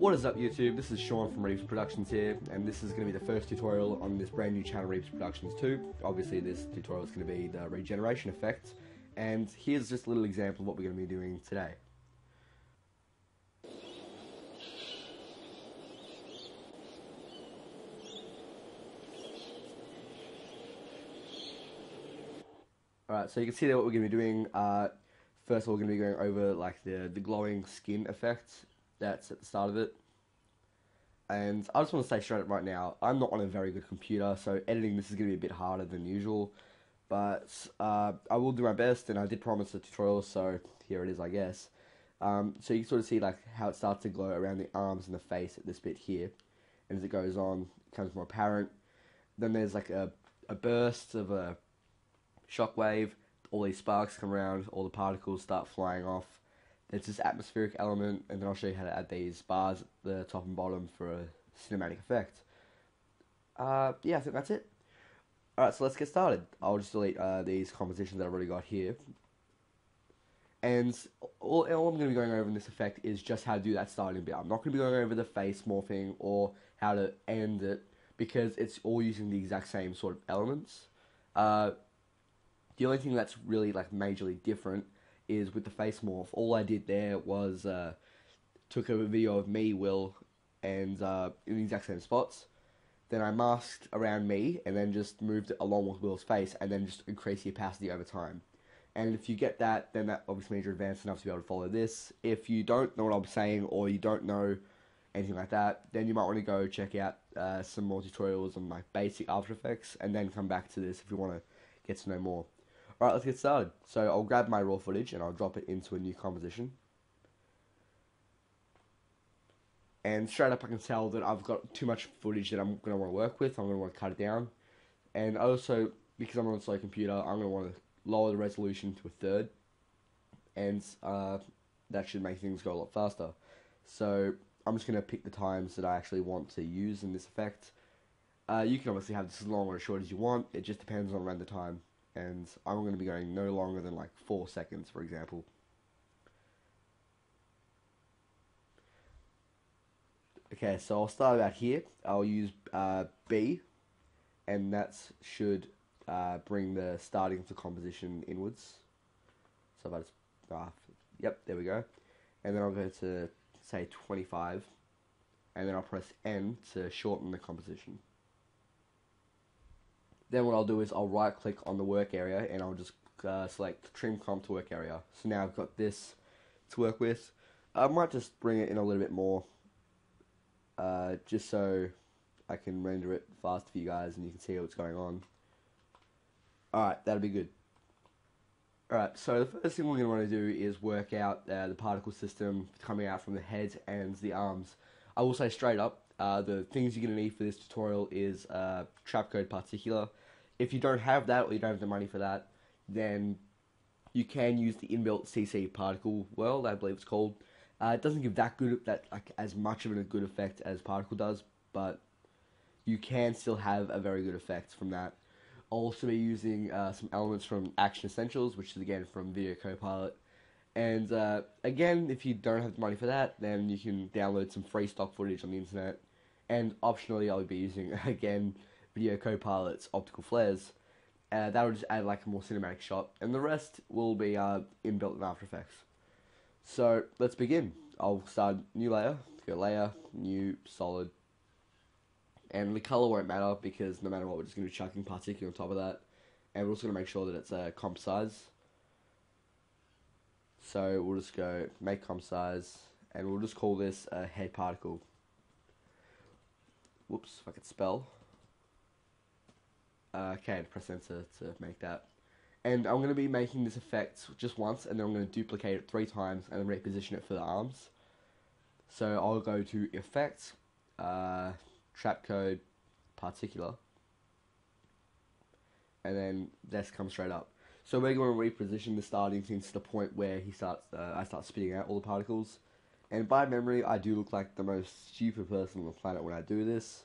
What is up YouTube, this is Sean from Reaperz Productions here, and this is going to be the first tutorial on this brand new channel Reaperz Productions 2. Obviously this tutorial is going to be the Regeneration Effect, and here's just a little example of what we're going to be doing today. Alright, so you can see there what we're going to be doing. First of all, we're going to be going over like the glowing skin effect that's at the start of it. And I just want to say straight up right now, I'm not on a very good computer, so editing this is going to be a bit harder than usual. But I will do my best, and I did promise a tutorial, so here it is, I guess. So you can sort of see like how it starts to glow around the arms and the face at this bit here. And as it goes on, it becomes more apparent. Then there's like a burst of a shockwave. All these sparks come around, all the particles start flying off. There's this atmospheric element, and then I'll show you how to add these bars at the top and bottom for a cinematic effect. Yeah, I think that's it. Alright, so let's get started. I'll just delete these compositions that I've already got here. And all I'm going to be going over in this effect is just how to do that starting bit. I'm not going to be going over the face morphing or how to end it, because it's all using the exact same sort of elements. The only thing that's really like majorly different is with the face morph. All I did there was took a video of me, Will, and in the exact same spots. Then I masked around me and then just moved it along with Will's face, and then just increased the opacity over time. And if you get that, then that obviously means you're advanced enough to be able to follow this. If you don't know what I'm saying, or you don't know anything like that, then you might want to go check out some more tutorials on like basic After Effects, and then come back to this if you want to get to know more. Alright, let's get started. So I'll grab my raw footage and I'll drop it into a new composition. And straight up I can tell that I've got too much footage that I'm going to want to work with. I'm going to want to cut it down. And also, because I'm on a slow computer, I'm going to want to lower the resolution to a third. And that should make things go a lot faster. So I'm just going to pick the times that I actually want to use in this effect. You can obviously have this as long or as short as you want. It just depends on render time. And I'm going to be going no longer than like 4 seconds, for example. Okay, so I'll start about here. I'll use B, and that should bring the starting of the composition inwards. So if I just, yep, there we go. And then I'll go to, say, 25, and then I'll press N to shorten the composition. Then what I'll do is I'll right click on the work area, and I'll just select trim comp to work area. So now I've got this to work with. I might just bring it in a little bit more, just so I can render it fast for you guys and you can see what's going on. Alright, that'll be good. Alright, so the first thing we're going to want to do is work out the particle system coming out from the head and the arms. I will say straight up, the things you're going to need for this tutorial is Trapcode particular. If you don't have that, or you don't have the money for that, then you can use the inbuilt CC particle world, I believe it's called. It doesn't give that as much of a good effect as particle does, but you can still have a very good effect from that. I'll also be using some elements from Action Essentials, which is again from Video Copilot. And again, if you don't have the money for that, then you can download some free stock footage on the internet. And optionally, I'll be using again Video Copilot's optical flares. That will just add like a more cinematic shot, and the rest will be inbuilt in After Effects. So let's begin. I'll start new layer, go layer, new, solid, and the color won't matter because no matter what, we're just going to be chucking particle on top of that, and we're also going to make sure that it's a comp size. So we'll just go make comp size, and we'll just call this a head particle. Whoops, if I could spell. Okay, press enter to make that. And I'm going to be making this effect just once, and then I'm going to duplicate it 3 times, and then reposition it for the arms. So I'll go to Effect, Trapcode, Particular, and then this comes straight up. So we're going to reposition the starting things to the point where he starts. I start spitting out all the particles, and by memory, I do look like the most stupid person on the planet when I do this.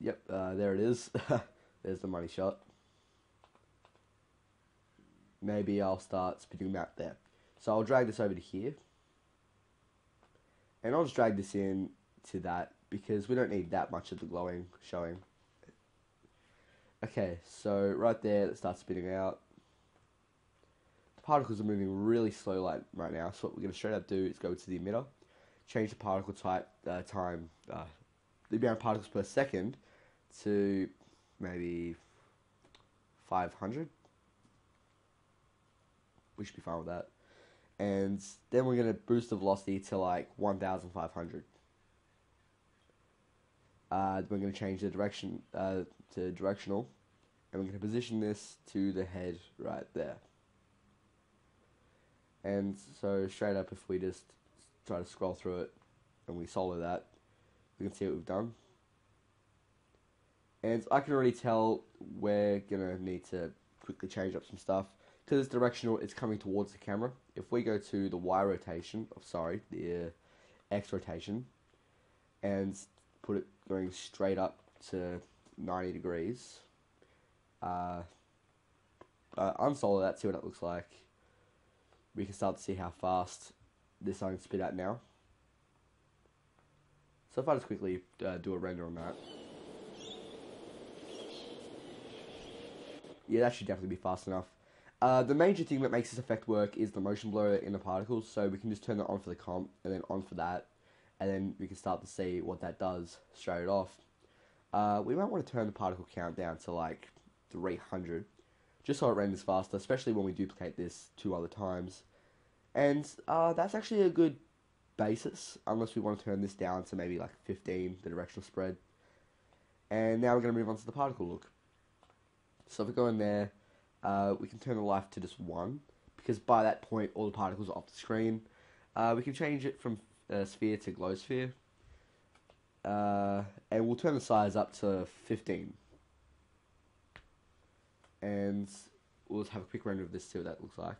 Yep, there it is. There's the money shot. Maybe I'll start spitting them out there. So I'll drag this over to here. And I'll just drag this in to that because we don't need that much of the glowing showing. Okay, so right there, it starts spinning out. The particles are moving really slow right now, so what we're going to straight up do is go to the emitter, change the particle type, the amount of particles per second to maybe 500. We should be fine with that. And then we're going to boost the velocity to like 1,500. We're going to change the direction to directional, and we're going to position this to the head right there. And so straight up, if we just try to scroll through it and we solo that, we can see what we've done. And I can already tell we're going to need to quickly change up some stuff. Because it's directional, it's coming towards the camera. If we go to the Y rotation, the X rotation, and put it going straight up to 90 degrees, unsolo that, see what that looks like. We can start to see how fast this is starting to spit out now. So if I just quickly do a render on that. Yeah, that should definitely be fast enough. The major thing that makes this effect work is the motion blur in the particles, so we can just turn that on for the comp, and then on for that, and then we can start to see what that does straight off. We might want to turn the particle count down to like 300, just so it renders faster, especially when we duplicate this 2 other times. And that's actually a good basis, unless we want to turn this down to maybe like 15, the directional spread. And now we're going to move on to the particle look. So if we go in there, we can turn the life to just 1, because by that point all the particles are off the screen. We can change it from sphere to glow sphere, and we'll turn the size up to 15. And we'll just have a quick render of this, see what that looks like.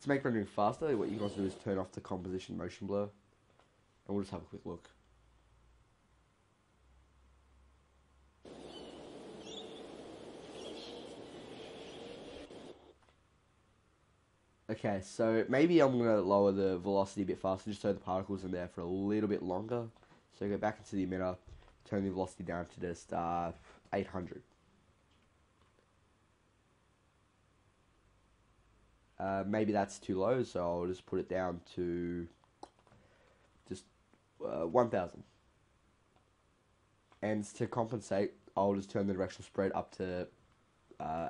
To make rendering faster, what you guys do is turn off the composition motion blur, and we'll just have a quick look. Okay, so maybe I'm going to lower the velocity a bit faster just so the particles are there for a little bit longer. So go back into the emitter, turn the velocity down to just 800. Maybe that's too low, so I'll just put it down to just 1000. And to compensate, I'll just turn the directional spread up to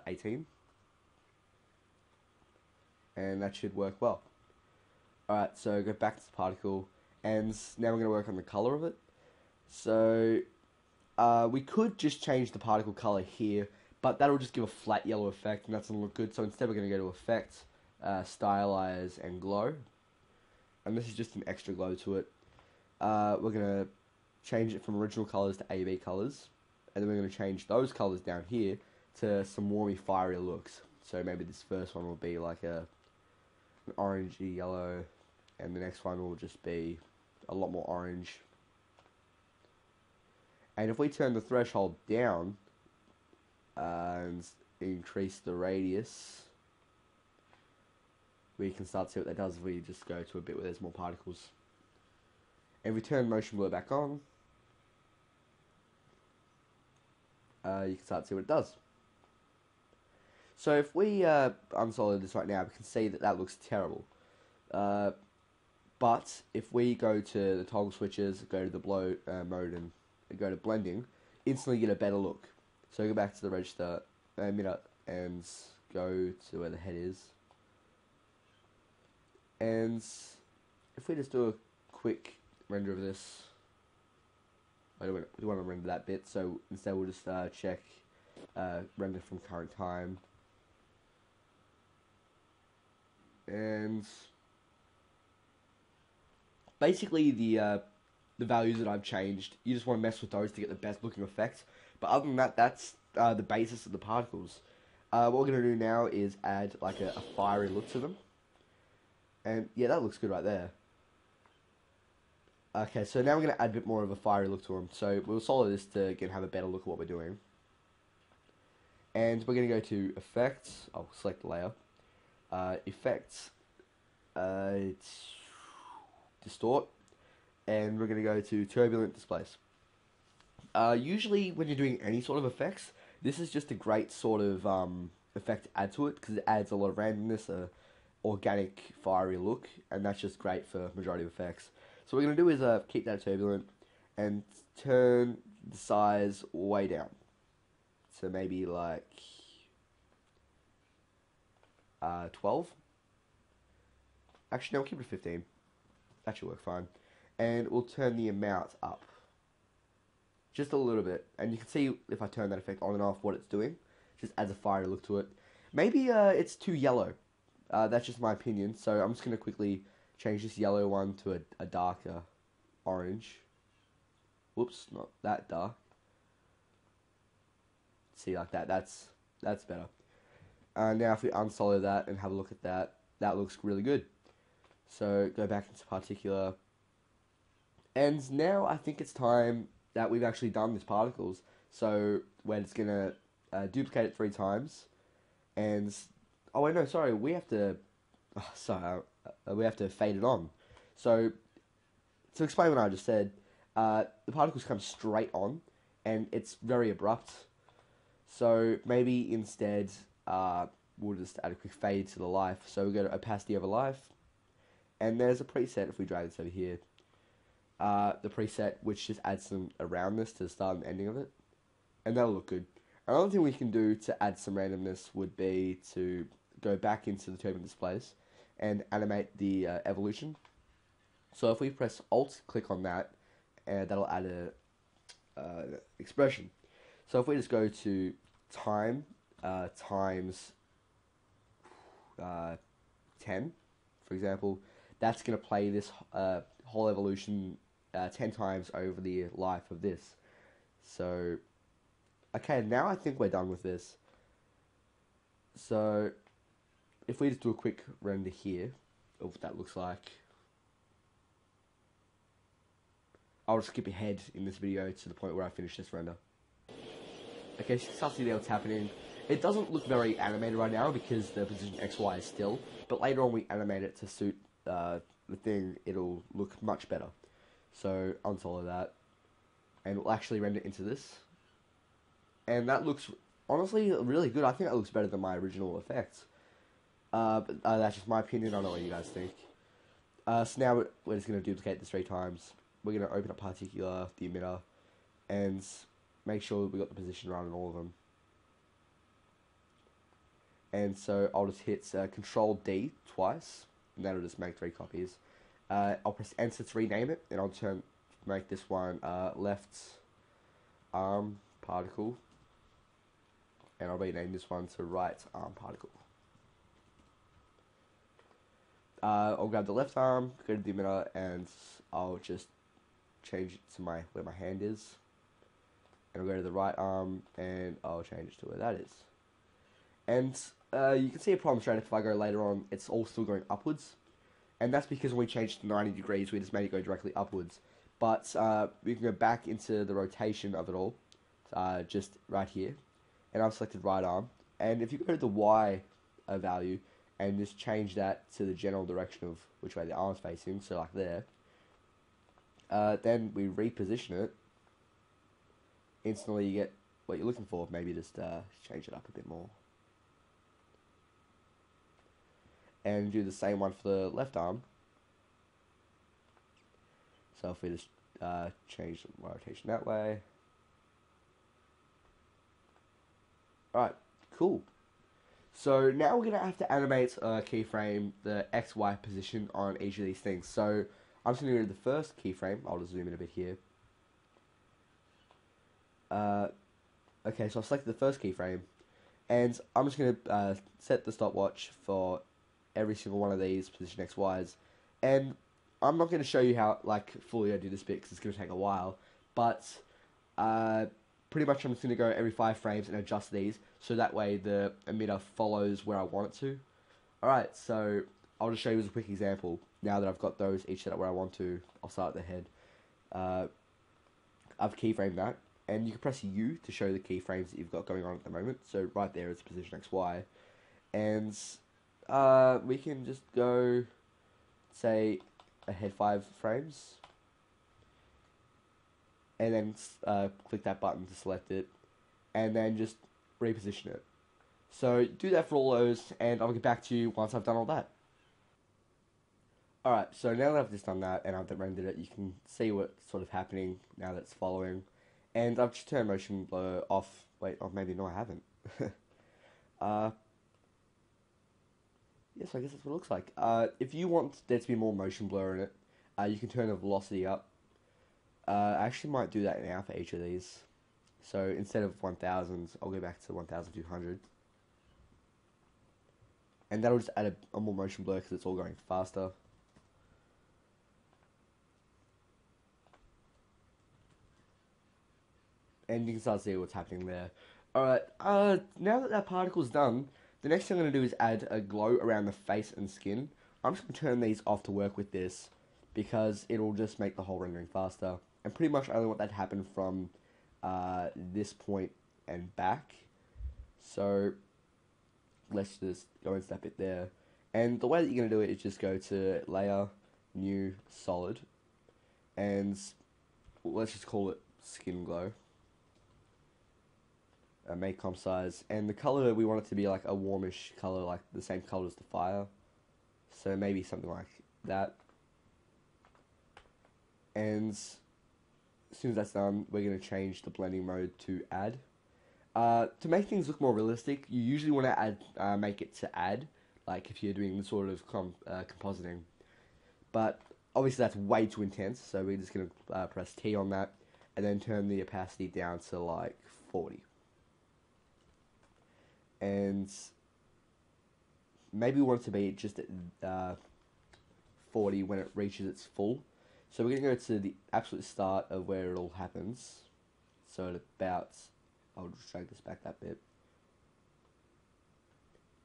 18. And that should work well. Alright, so go back to the particle, and now we're going to work on the color of it. So we could just change the particle color here, but that'll just give a flat yellow effect, and that's going to look good. So instead we're going to go to Effect, Stylize, and Glow. And this is just an extra glow to it. We're going to change it from original colors to AB colors, and then we're going to change those colors down here to some warmy, fiery looks. So maybe this first one will be like an orangey yellow, and the next one will just be a lot more orange. And if we turn the threshold down and increase the radius, we can start to see what that does if we just go to a bit where there's more particles. And if we turn motion blur back on, you can start to see what it does. So if we unsolo this right now, we can see that that looks terrible. But if we go to the toggle switches, go to the blow mode, and go to blending, instantly get a better look. So go back to the register, emitter, and go to where the head is. And if we just do a quick render of this, we want to render that bit, so instead we'll just check render from current time. And basically the values that I've changed, you just want to mess with those to get the best looking effect. But other than that, that's the basis of the particles. What we're going to do now is add like a fiery look to them. And yeah, that looks good right there. Okay, so now we're going to add a bit more of a fiery look to them. So we'll solo this to again have a better look at what we're doing. And we're going to go to Effects, I'll select the layer. Effects, Distort, and we're going to go to Turbulent Displace. Usually when you're doing any sort of effects, this is just a great sort of effect to add to it, because it adds a lot of randomness, organic, fiery look, and that's just great for majority of effects. So what we're going to do is keep that turbulent and turn the size way down. So maybe like 12. Actually, no, we'll keep it 15. That should work fine. And we'll turn the amount up just a little bit. And you can see if I turn that effect on and off what it's doing. Just adds a fiery look to it. Maybe it's too yellow. That's just my opinion. So I'm just going to quickly change this yellow one to a darker orange. Whoops, not that dark. See, like that. That's better. Now if we unsolo that and have a look at that, that looks really good. So go back into particular. And now I think it's time that we've actually done these particles. So we're just going to duplicate it 3 times. And, oh wait, no, sorry, we have to, we have to fade it on. So, to explain what I just said, the particles come straight on, and it's very abrupt. So maybe instead, we'll just add a quick fade to the life. So we go to opacity over life, and there's a preset if we drag this over here. The preset which just adds some roundness to the start and ending of it, and that'll look good. Another thing we can do to add some randomness would be to go back into the turbulent displace and animate the evolution. So if we press Alt, click on that, and that'll add a expression. So if we just go to time times 10, for example, that's going to play this whole evolution 10 times over the life of this. So, okay, now I think we're done with this. So, if we just do a quick render here of what that looks like, I'll just skip ahead in this video to the point where I finish this render. Okay, so you can see there what's happening. It doesn't look very animated right now because the position XY is still, but later on we animate it to suit the thing, it'll look much better. So, unsolo that, and we'll actually render into this. And that looks, honestly, really good. I think that looks better than my original effects. But that's just my opinion. I don't know what you guys think. So now we're just going to duplicate this 3 times. We're going to open up particular, the emitter, and make sure we got the position right on all of them. And so I'll just hit Control D twice, and that'll just make 3 copies. I'll press Enter to rename it, and I'll make this one left arm particle, and I'll rename this one to right arm particle. I'll grab the left arm, go to the emitter, and I'll just change it to where my hand is. And I'll go to the right arm, and I'll change it to where that is. And you can see a problem straight if I go later on, it's all still going upwards. And that's because when we changed to 90 degrees, we just made it go directly upwards. But we can go back into the rotation of it all, just right here. And I've selected right arm. And if you go to the Y value, and just change that to the general direction of which way the arm's facing, so like there, then we reposition it, instantly you get what you're looking for. Maybe just change it up a bit more. And do the same one for the left arm. So if we just change the rotation that way. Alright, cool. So now we're going to have to animate keyframe the XY position on each of these things. So I'm just going to go to the first keyframe. I'll just zoom in a bit here. Okay, so I've selected the first keyframe, and I'm just going to set the stopwatch for every single one of these position XYs. And I'm not going to show you how fully I do this bit because it's going to take a while, but pretty much I'm just going to go every 5 frames and adjust these, so that way the emitter follows where I want it to. Alright, so I'll just show you as a quick example. Now that I've got those each set up where I want to, I'll start at the head. I've keyframed that, and you can press U to show the keyframes that you've got going on at the moment. So right there is position XY, and we can just go, say, ahead 5 frames, and then click that button to select it, and then just reposition it. So do that for all those, and I'll get back to you once I've done all that. Alright, so now that I've just done that and I've rendered it, you can see what's sort of happening now that it's following. And I've just turned motion blur off. Wait, oh, maybe no, I haven't. Yes, I guess that's what it looks like. If you want there to be more motion blur in it, you can turn the velocity up. I actually might do that now for each of these. So instead of 1000, I'll go back to 1200. And that'll just add a more motion blur because it's all going faster. And you can start to see what's happening there. Alright, now that particle's done, the next thing I'm going to do is add a glow around the face and skin. I'm just going to turn these off to work with this, because it'll just make the whole rendering faster. And pretty much I only want that to happen from this point and back. So let's just go into that bit there. And the way that you're going to do it is just go to Layer, New, Solid, and let's just call it Skin Glow. Make comp size, and the color we want it to be like a warmish color, like the same color as the fire, so maybe something like that. And as soon as that's done, we're going to change the blending mode to add. To make things look more realistic, you usually want to add make it to add, like if you're doing sort of compositing, but obviously that's way too intense, so we're just going to press T on that and then turn the opacity down to like 40. And maybe we want it to be just at 40 when it reaches its full. So we're going to go to the absolute start of where it all happens. So at about, I'll just drag this back that bit.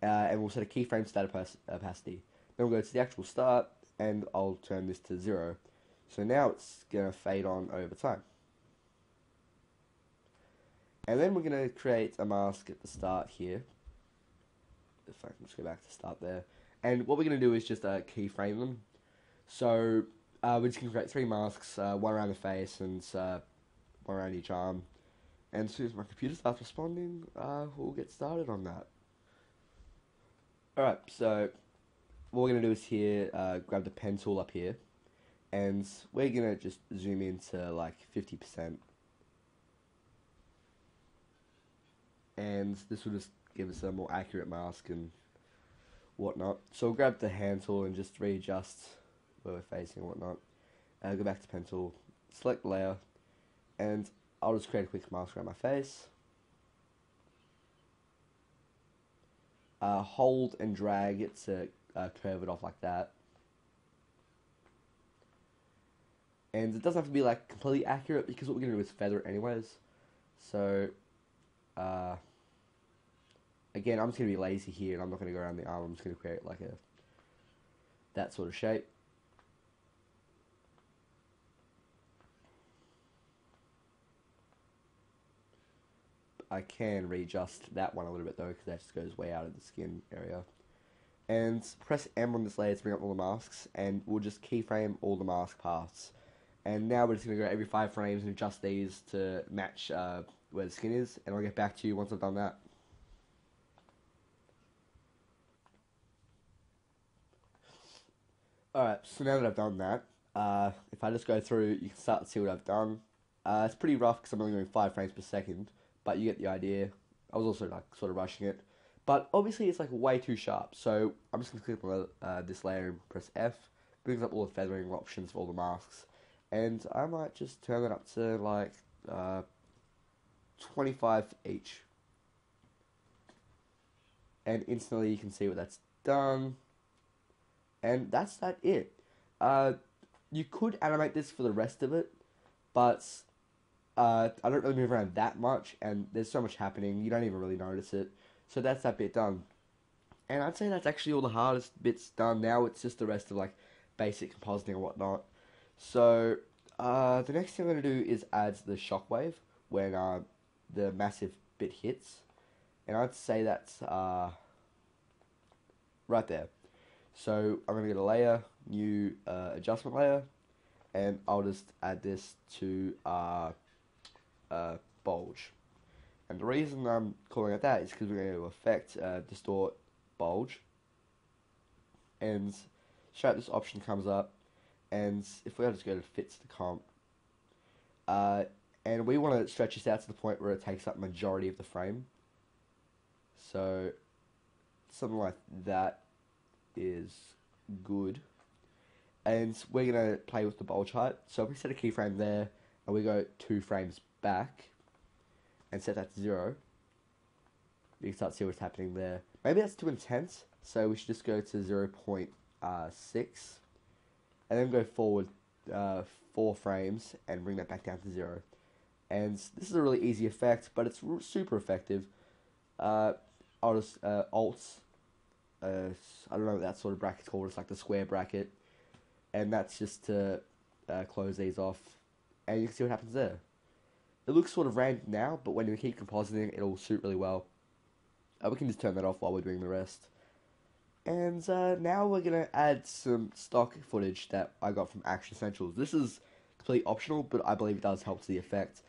And we'll set a keyframe to that opacity. Then we'll go to the actual start, and I'll turn this to 0. So now it's going to fade on over time. And then we're going to create a mask at the start here. If I can just go back to start there. And what we're going to do is just keyframe them. So we're just going to create 3 masks, one around the face and one around each arm. And as soon as my computer starts responding, we'll get started on that. Alright, so what we're going to do is here, grab the pen tool up here. And we're going to just zoom into like 50%. And this will just give us a more accurate mask and whatnot. So we'll grab the hand tool and just readjust where we're facing and whatnot. Go back to pen tool, select layer, and I'll just create a quick mask around my face. Hold and drag it to curve it off like that. And it doesn't have to be like completely accurate, because what we're going to do is feather it anyways. So again, I'm just going to be lazy here, and I'm not going to go around the arm. I'm just going to create like that sort of shape. I can readjust that one a little bit though, because that just goes way out of the skin area. And press M on this layer to bring up all the masks, and we'll just keyframe all the mask paths. And now we're just going to go every 5 frames and adjust these to match where the skin is, and I'll get back to you once I've done that. Alright, so now that I've done that, if I just go through, you can start to see what I've done. It's pretty rough because I'm only going 5 frames per second, but you get the idea. I was also like sort of rushing it, but obviously it's like way too sharp. So I'm just going to click on this layer and press F. Brings up all the feathering options for all the masks, and I might just turn it up to like 25 each. And instantly you can see what that's done. And that's it. You could animate this for the rest of it, but I don't really move around that much, and there's so much happening, you don't even really notice it. So that's that bit done. And I'd say that's actually all the hardest bits done. Now it's just the rest of like basic compositing and whatnot. So the next thing I'm going to do is add the shockwave when the massive bit hits. And I'd say that's right there. So I'm going to go to layer, new adjustment layer, and I'll just add this to bulge. And the reason I'm calling it that is because we're going to affect distort bulge, and straight this option comes up, and if we just go to fits the comp, and we want to stretch this out to the point where it takes up majority of the frame. So something like that is good. And we're going to play with the bulge height. So if we set a keyframe there and we go 2 frames back and set that to 0, you can start to see what's happening there. Maybe that's too intense, so we should just go to 0.6 and then go forward 4 frames and bring that back down to 0. And this is a really easy effect, but it's super effective. I'll just Alt, I don't know what that sort of bracket's called, it's like the square bracket. And that's just to close these off, and you can see what happens there. It looks sort of random now, but when we keep compositing, it'll suit really well. We can just turn that off while we're doing the rest. And now we're going to add some stock footage that I got from Action Essentials. This is completely optional, but I believe it does help to the effect.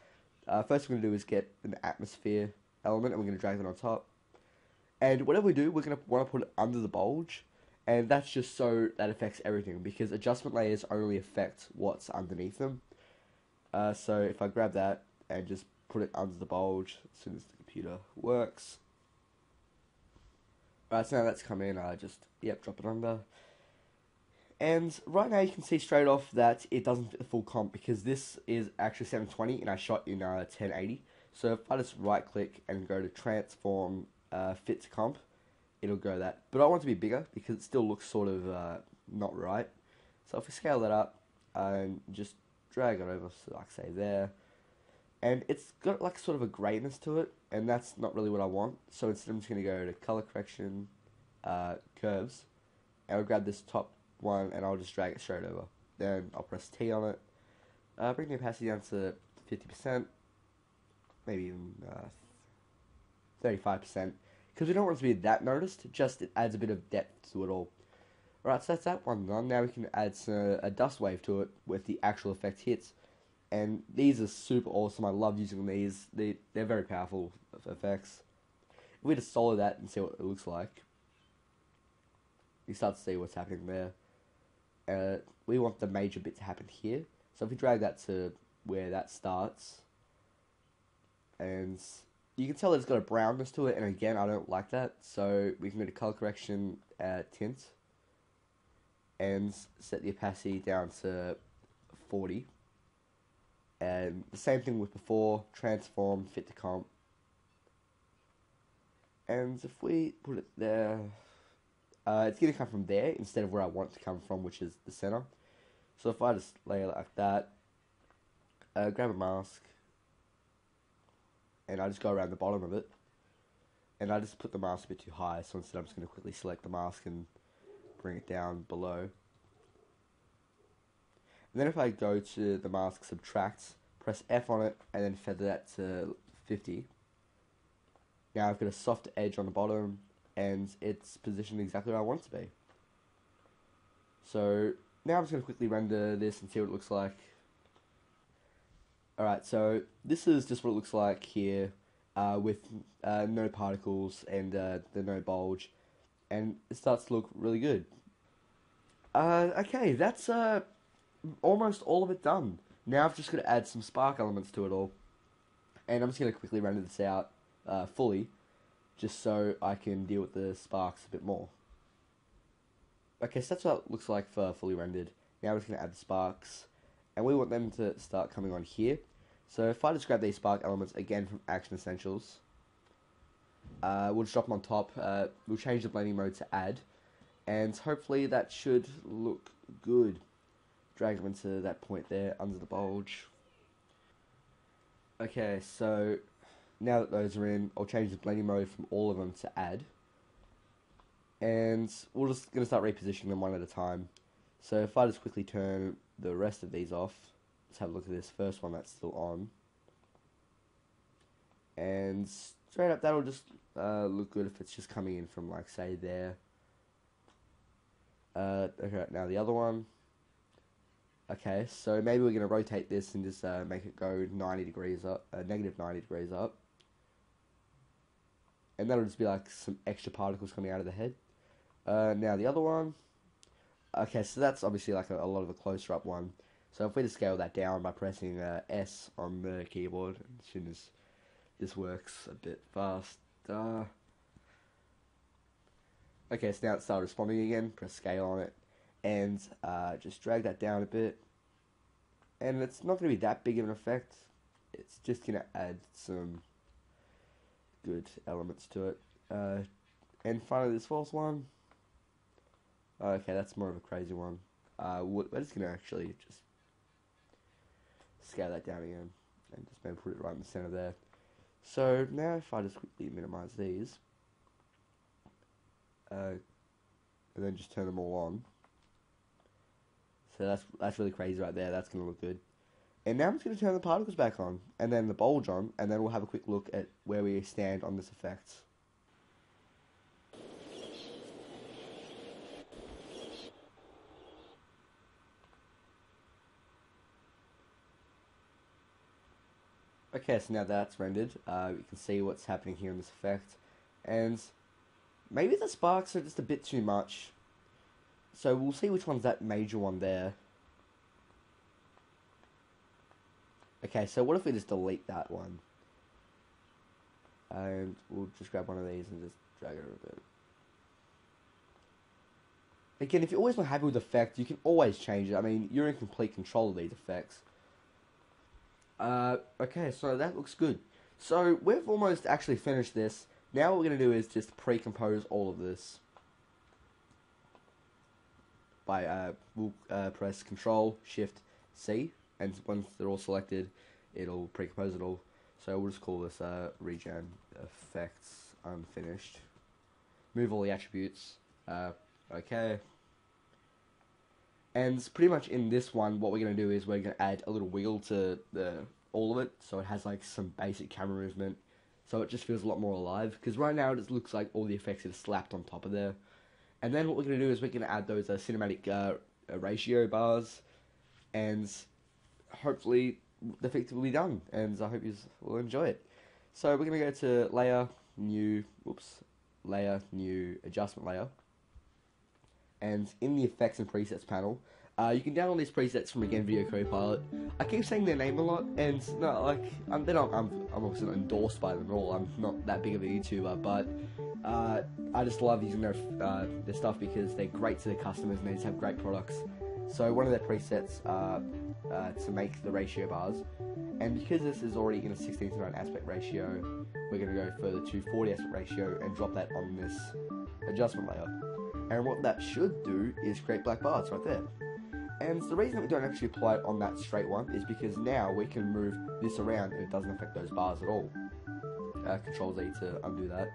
First we're going to do is get an atmosphere element, and we're going to drag it on top. And whatever we do, we're going to want to put it under the bulge. And that's just so that affects everything, because adjustment layers only affect what's underneath them. So if I grab that and just put it under the bulge as soon as the computer works. Alright, so now that's come in, drop it under. And right now you can see straight off that it doesn't fit the full comp, because this is actually 720 and I shot in 1080. So if I just right click and go to transform fit to comp, it'll go that. But I want it to be bigger because it still looks sort of not right. So if we scale that up and just drag it over, so like say there, and it's got like sort of a grayness to it, and that's not really what I want. So instead I'm just going to go to color correction, curves, and I'll grab this top one and I'll just drag it straight over. Then I'll press T on it, bring the opacity down to 50%, maybe even 35%. Because we don't want it to be that noticed, just it adds a bit of depth to it all. Alright, so that's that one done. Now we can add a dust wave to it with the actual effect hits. And these are super awesome. I love using these. They're very powerful effects. If we just solo that and see what it looks like, you start to see what's happening there. We want the major bit to happen here. So if we drag that to where that starts, and you can tell that it's got a brownness to it, and again, I don't like that, so we can go to color correction, tint, and set the opacity down to 40. And the same thing with before, transform, fit to comp. And if we put it there, it's going to come from there instead of where I want it to come from, which is the center. So if I just lay it like that, grab a mask, and I just go around the bottom of it, and I just put the mask a bit too high, so instead I'm just going to quickly select the mask and bring it down below. And then if I go to the mask subtract, press F on it, and then feather that to 50. Now I've got a soft edge on the bottom, and it's positioned exactly where I want it to be. So now I'm just going to quickly render this and see what it looks like. Alright, so this is just what it looks like here, with no particles and the no bulge, and it starts to look really good. Okay, that's almost all of it done. Now I've just got to add some spark elements to it all, and I'm just going to quickly render this out fully, just so I can deal with the sparks a bit more. Okay, so that's what it looks like for fully rendered. Now we're just going to add the sparks, and we want them to start coming on here. So if I just grab these spark elements again from Action Essentials, we'll just drop them on top. We'll change the blending mode to add, and hopefully that should look good. Drag them into that point there under the bulge. Okay, so now that those are in, I'll change the blending mode from all of them to add, and we're just going to start repositioning them one at a time. So if I just quickly turn the rest of these off, let's have a look at this first one that's still on, and straight up that'll just look good if it's just coming in from, like, say there, Okay, now the other one. Okay, so maybe we're going to rotate this and just make it go 90 degrees up, negative 90 degrees up. And that'll just be like some extra particles coming out of the head. Now the other one. Okay, so that's obviously like a lot of a closer up one. So if we just scale that down by pressing S on the keyboard, as soon as this works a bit fast. Okay, so now it started responding again. Press scale on it, and just drag that down a bit. And it's not going to be that big of an effect. It's just going to add some good elements to it. And finally, this false one. Okay, that's more of a crazy one. We're just going to actually just scale that down again, and just maybe put it right in the center there. So now if I just quickly minimize these, and then just turn them all on. So that's really crazy right there. That's going to look good. And now I'm just going to turn the particles back on, and then the bulge on, and then we'll have a quick look at where we stand on this effect. Okay, so now that's rendered, you can see what's happening here in this effect, and maybe the sparks are just a bit too much, so we'll see which one's that major one there. Okay, so what if we just delete that one, and we'll just grab one of these and just drag it a bit. Again, if you're always not happy with the effect, you can always change it. I mean, you're in complete control of these effects. Okay, so that looks good. So we've almost actually finished this. Now what we're going to do is just pre-compose all of this. We'll press Control Shift C, and once they're all selected, it'll pre-compose it all. So we'll just call this Regen Effects Unfinished. Move all the attributes. Okay. And pretty much in this one, what we're going to do is we're going to add a little wiggle to all of it, so it has like some basic camera movement, so it just feels a lot more alive, because right now it just looks like all the effects are slapped on top of there. And then what we're going to do is we're going to add those cinematic ratio bars, and hopefully the effect will be done, and I hope you will enjoy it. So we're going to go to Layer, New, Layer, New, Adjustment Layer. And in the Effects and Presets panel, you can download these presets from again Video Copilot. I keep saying their name a lot, and no, like I'm obviously not endorsed by them at all. I'm not that big of a YouTuber, but I just love using their stuff because they're great to their customers and they just have great products. So one of their presets to make the ratio bars, and because this is already in a 16:9 aspect ratio, we're going to go further to 40 aspect ratio and drop that on this adjustment layer. And what that should do is create black bars right there. And the reason that we don't actually apply it on that straight one is because now we can move this around and it doesn't affect those bars at all. Control Z to undo that.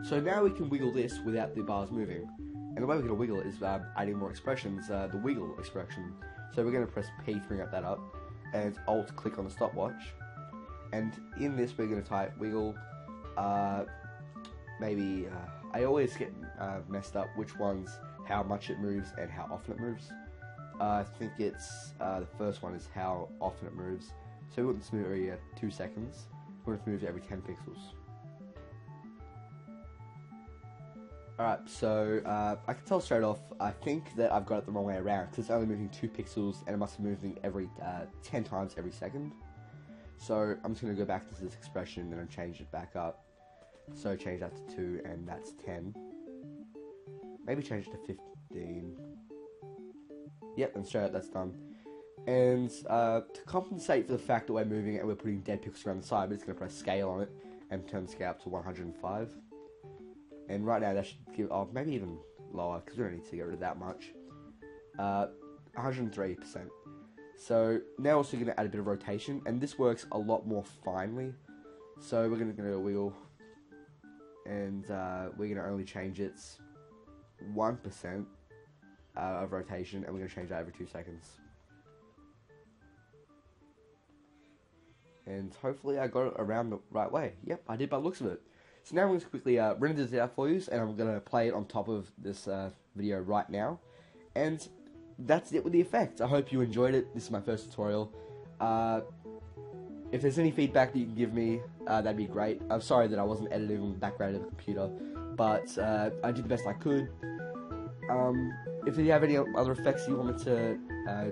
So now we can wiggle this without the bars moving. And the way we're going to wiggle it is adding more expressions, the wiggle expression. So we're going to press P to bring that up, and Alt click on the stopwatch. And in this we're going to type wiggle, maybe... I always get messed up which one's how much it moves and how often it moves. I think it's the first one is how often it moves. So we want this to move every 2 seconds. We want it to move every 10 pixels. Alright, so I can tell straight off, I think that I've got it the wrong way around, because it's only moving 2 pixels and it must be moving every 10 times every second. So I'm just going to go back to this expression and change it back up. So change that to 2, and that's 10. Maybe change it to 15. Yep, and straight up, that's done. And to compensate for the fact that we're moving it and we're putting dead pixels around the side, we're just going to press scale on it and turn the scale up to 105. And right now that should give, oh, maybe even lower, because we don't need to get rid of that much. 103%. So now also going to add a bit of rotation, and this works a lot more finely. So we're going to go wiggle. And we're going to only change its 1% of rotation, and we're going to change that every 2 seconds. And hopefully I got it around the right way. Yep, I did by the looks of it. So now I'm going to quickly render this out for you, and I'm going to play it on top of this video right now. And that's it with the effects. I hope you enjoyed it. This is my first tutorial. If there's any feedback that you can give me, that'd be great. I'm sorry that I wasn't editing on the background of the computer, but I did the best I could. If you have any other effects you want me to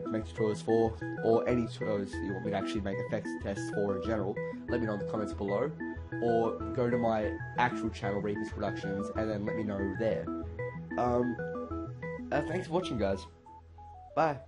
make tutorials for, or any tutorials you want me to actually make effects tests for in general, let me know in the comments below, or go to my actual channel, Reaperz Productions, and then let me know there. Thanks for watching, guys. Bye.